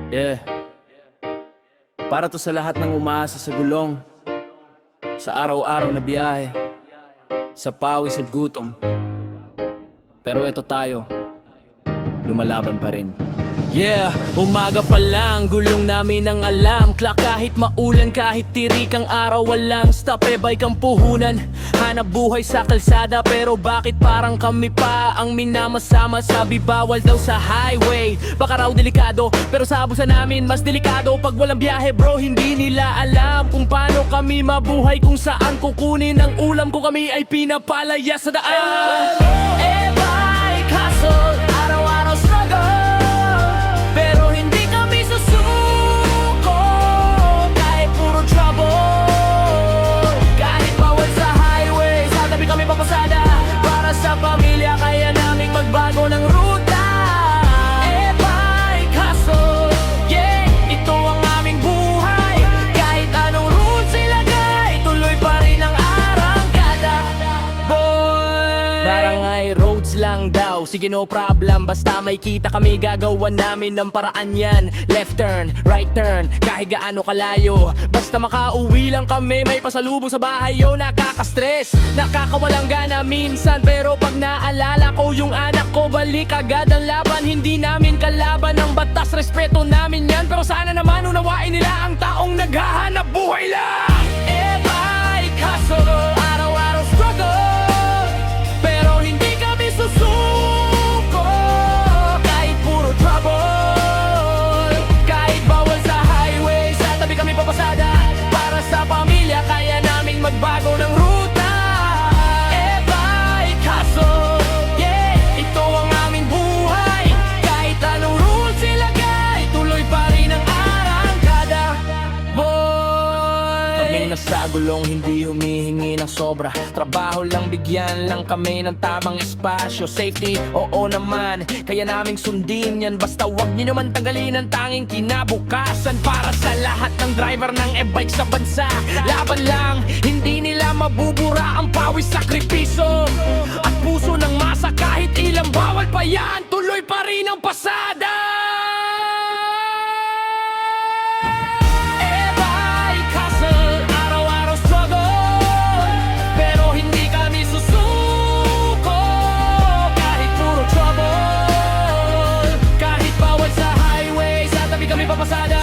Yeah. Para to sa lahat ng umaasa sa gulong, sa araw-araw na biyahe, sa pawis at gutom. Pero eto tayo, lumalaban pa rin. Yeah, umaga pa lang, gulong namin ang alam. Clock kahit maulan, kahit tirik ang araw, walang stop, bike ang puhunan. Hanap buhay sa kalsada, pero bakit parang kami pa ang minamasama? Sabi bawal daw sa highway, baka raw delikado, pero sa abusan namin mas delikado. Pag walang biyahe bro, hindi nila alam kung paano kami mabuhay, kung saan kukunin ang ulam ko. Kami ay pinapalaya sa daan. Bike hustle, araw-araw struggle, pero hindi kami susuko kahit puro trouble. Kahit bawal sa highway, sa tabi kami papasada. Para sa pamilya, kaya naming magbago ng ruta. Bike hustle, yeah, ito ang aming buhay. Kahit anong rules ilagay, tuloy pa rin ang arangkada. Boy, barangay roads lang daw, sige no problem, basta may kita kami, gagawan namin ng paraan yan. Left turn, right turn, kahit gaano kalayo, basta makauwi lang kami, may pasalubong sa bahay. Yo, nakaka-stress, nakakawalang gana minsan, pero pag naalala ko yung anak ko, balik agad ang laban. Hindi namin kalaban ng batas, respeto namin yan, pero sana naman unawain nila ang taong naghahanap buhay lang. Bike hustle, araw-araw struggle, pero hindi kami susuko kahit puro trouble. Kahit bawal sa highway, sa tabi kami papasada. Para sa pamilya, kaya naming magbago ng ruta. Bike hustle, yeah, ito ang aming buhay. Kahit anong rules ilagay, tuloy pa rin ang arangkada. Boy, kami nasa gulong, hindi humihingi ng sobra. Trabaho lang, bigyan lang kami ng tamang espasyo. Safety, oo naman, kaya naming sundin yan. Basta wag niyo naman tanggalin ang tanging kinabukasan. Para sa lahat ng driver ng e-bike sa bansa, laban lang, hindi nila mabubura ang pawis, sakripiso at puso ng masa. Kahit ilang bawal pa yan, tuloy pa rin ang pasada. Bike hustle, araw-araw struggle, pero hindi kami susuko kahit puro trouble. Kahit bawal sa highway, sa tabi kami papasada.